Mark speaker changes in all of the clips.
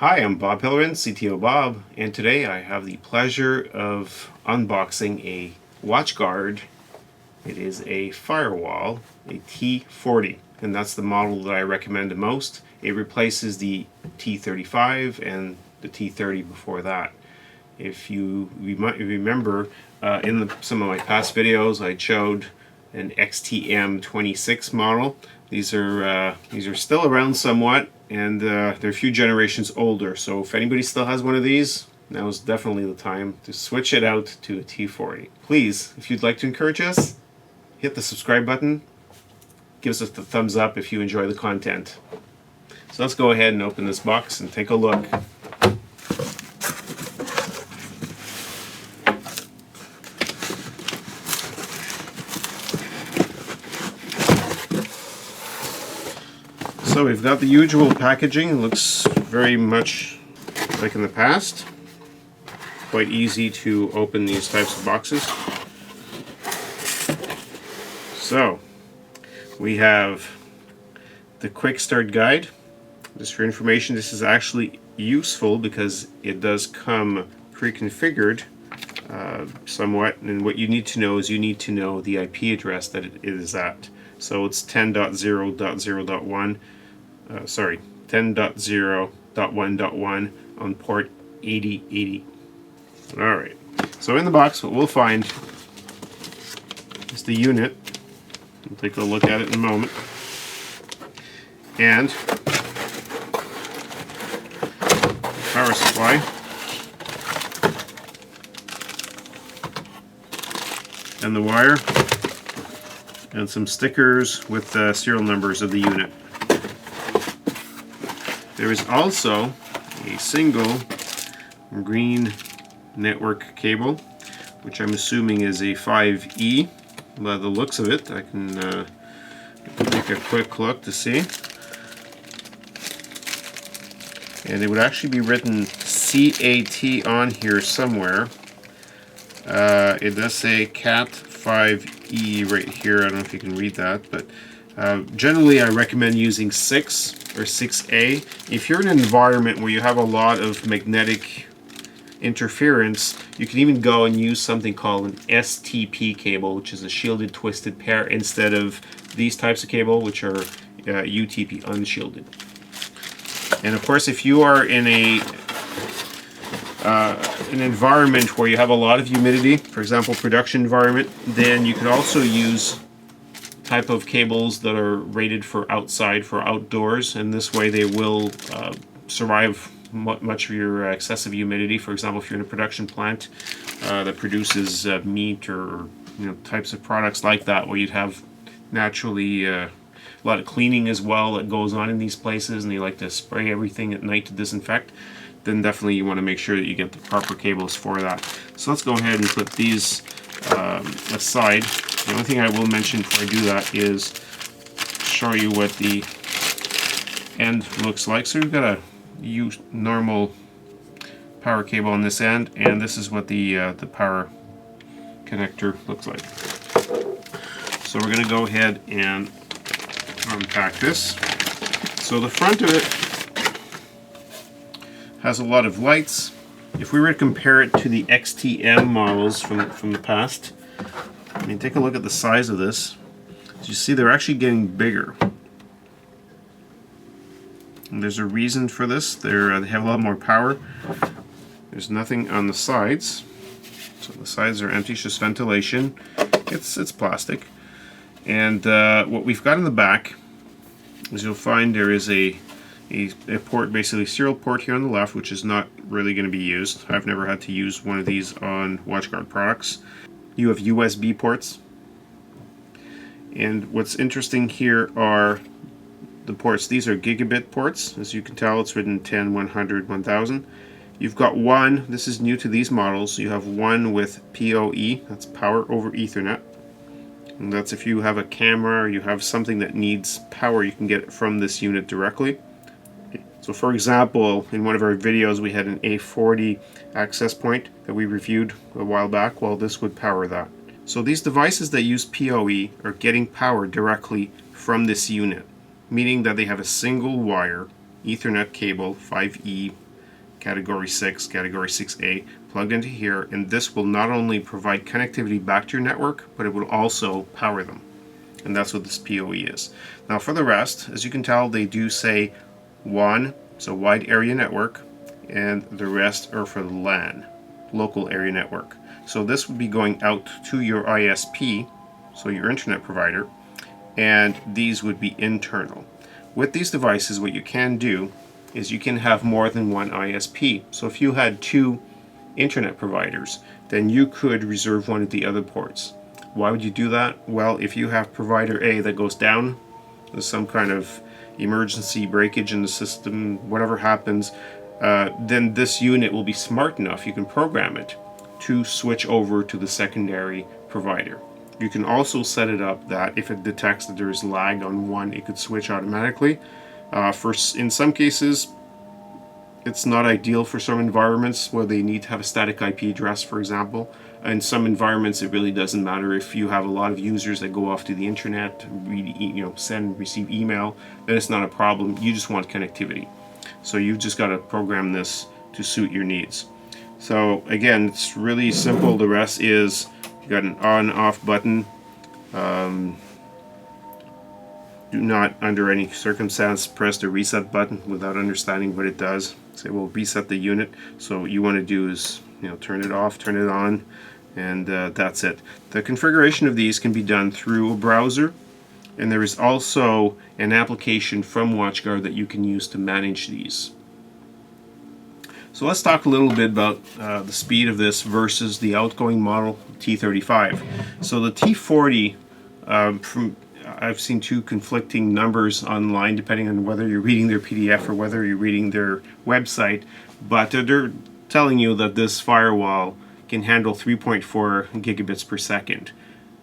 Speaker 1: Hi, I'm Bob Pellerin, CTO Bob, and today I have the pleasure of unboxing a WatchGuard. It is a Firewall, a T40, and that's the model that I recommend the most. It replaces the T35 and the T30 before that. If you might remember, in some of my past videos I showed an XTM26 model. These are still around somewhat, and they're a few generations older, so if anybody still has one of these, now is definitely the time to switch it out to a T40. Please, if you'd like to encourage us, hit the subscribe button, give us a thumbs up if you enjoy the content. So let's go ahead and open this box and take a look. So we've got the usual packaging. It looks very much like in the past. Quite easy to open these types of boxes. So we have the quick start guide. Just for information, this is actually useful because it does come pre-configured somewhat, and what you need to know is you need to know the IP address that it is at. So it's 10.0.0.1. 10.0.1.1 on port 8080. Alright, so in the box what we'll find is the unit. We'll take a look at it in a moment. And power supply. And the wire. And some stickers with the serial numbers of the unit. There is also a single green network cable, which I'm assuming is a 5E. By the looks of it, I can take a quick look to see. And it would actually be written CAT on here somewhere. It does say CAT 5E right here. I don't know if you can read that, but generally I recommend using 6 or 6A. If you're in an environment where you have a lot of magnetic interference, you can even go and use something called an STP cable, which is a shielded twisted pair, instead of these types of cable, which are UTP unshielded. And of course, if you are in an environment where you have a lot of humidity, for example production environment, then you could also use type of cables that are rated for outside, for outdoors, and this way they will survive much of your excessive humidity. For example, if you're in a production plant that produces meat or types of products like that, where you'd have naturally a lot of cleaning as well that goes on in these places, and they like to spray everything at night to disinfect, then definitely you want to make sure that you get the proper cables for that. So let's go ahead and put these aside. The only thing I will mention before I do that is show you what the end looks like. So we've got a normal power cable on this end, and this is what the power connector looks like. So we're going to go ahead and unpack this. So the front of it has a lot of lights. If we were to compare it to the XTM models from the past, I mean, take a look at the size of this. As you see, they're actually getting bigger. And there's a reason for this. They have a lot more power. There's nothing on the sides. So the sides are empty, it's just ventilation. It's plastic. And what we've got in the back is you'll find there is a port, basically serial port here on the left, which is not really going to be used. I've never had to use one of these on WatchGuard products. You have USB ports, and what's interesting here are the ports. These are gigabit ports. As you can tell, it's written 10, 100, 1000. You've got one, this is new to these models, you have one with PoE, that's power over Ethernet. And that's if you have a camera or you have something that needs power, you can get it from this unit directly. So for example, in one of our videos we had an A40 access point that we reviewed a while back. Well, this would power that. So these devices that use PoE are getting power directly from this unit, meaning that they have a single wire Ethernet cable 5E category 6, category 6A plugged into here, and this will not only provide connectivity back to your network, but it will also power them. And that's what this PoE is. Now for the rest, as you can tell, they do say WAN, so wide area network, and the rest are for LAN, local area network. So this would be going out to your ISP, so your internet provider, and these would be internal. With these devices, what you can do is you can have more than one ISP. So if you had 2 internet providers, then you could reserve one of the other ports. Why would you do that? Well, if you have provider A that goes down, there's some kind of emergency breakage in the system, whatever happens, then this unit will be smart enough, you can program it to switch over to the secondary provider. You can also set it up that if it detects that there is lag on one, it could switch automatically. In some cases, it's not ideal for some environments where they need to have a static IP address, for example. In some environments, it really doesn't matter. If you have a lot of users that go off to the internet, send, receive email, then it's not a problem. You just want connectivity. So you've just got to program this to suit your needs. So again, it's really simple. The rest is you got an on-off button. Do not, under any circumstance, press the reset button without understanding what it does. So it will reset the unit. So what you want to do is, turn it off, turn it on, and that's it. The configuration of these can be done through a browser, and there is also an application from WatchGuard that you can use to manage these. So let's talk a little bit about the speed of this versus the outgoing model T35. So the T40, I've seen 2 conflicting numbers online depending on whether you're reading their PDF or whether you're reading their website, but they're telling you that this firewall can handle 3.4 gigabits per second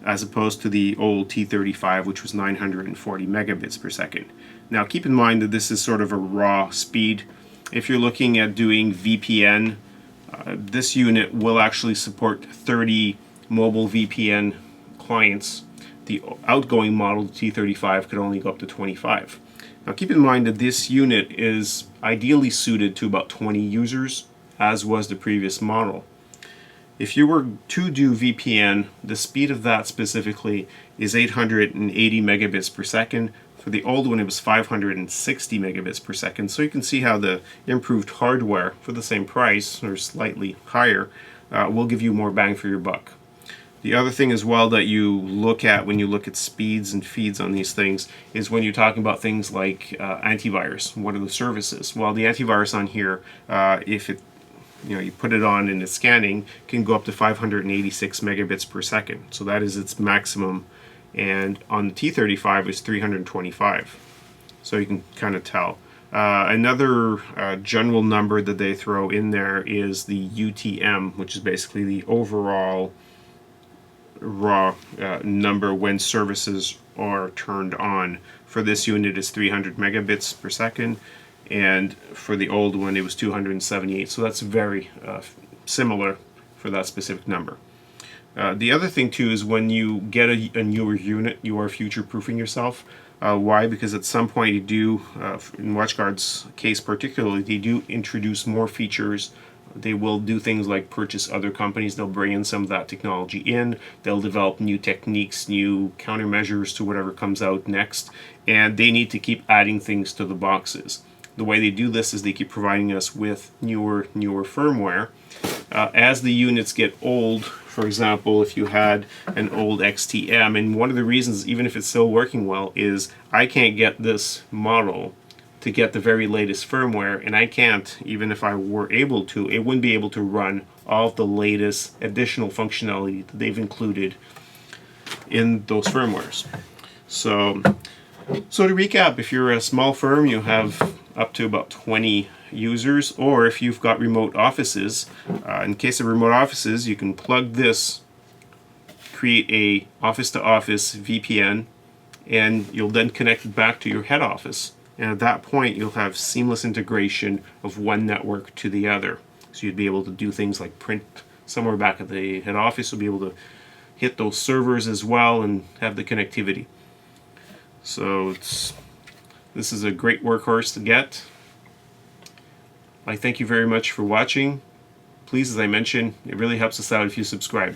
Speaker 1: as opposed to the old T35, which was 940 megabits per second. Now keep in mind that this is sort of a raw speed. If you're looking at doing VPN, this unit will actually support 30 mobile VPN clients. The outgoing model, the T35, could only go up to 25. Now keep in mind that this unit is ideally suited to about 20 users, as was the previous model. If you were to do VPN, the speed of that specifically is 880 megabits per second. For the old one, it was 560 megabits per second. So you can see how the improved hardware for the same price, or slightly higher, will give you more bang for your buck. The other thing as well that you look at when you look at speeds and feeds on these things is when you're talking about things like antivirus. What are the services? Well, the antivirus on here, if it you put it on and it's scanning, can go up to 586 megabits per second. So that is its maximum. And on the T35 it's 325. So you can kind of tell. Another general number that they throw in there is the UTM, which is basically the overall raw number when services are turned on. For this unit is 300 megabits per second, and for the old one it was 278. So that's very similar for that specific number. The other thing too is when you get a newer unit, you are future-proofing yourself. Why? Because at some point you do, in WatchGuard's case particularly, they do introduce more features. They will do things like purchase other companies. They'll bring in some of that technology in. They'll develop new techniques, new countermeasures to whatever comes out next. And they need to keep adding things to the boxes. The way they do this is they keep providing us with newer firmware. As the units get old, for example, if you had an old XTM, and one of the reasons, even if it's still working well, is I can't get this model to get the very latest firmware, and I can't, even if I were able to, it wouldn't be able to run all of the latest additional functionality that they've included in those firmwares. So to recap, if you're a small firm, you have up to about 20 users, or if you've got remote offices, in case of remote offices, you can plug this, create a office-to-office VPN, and you'll then connect it back to your head office. And at that point, you'll have seamless integration of one network to the other. So you'd be able to do things like print somewhere back at the head office. You'll be able to hit those servers as well and have the connectivity. So this is a great workhorse to get. I thank you very much for watching. Please, as I mentioned, it really helps us out if you subscribe.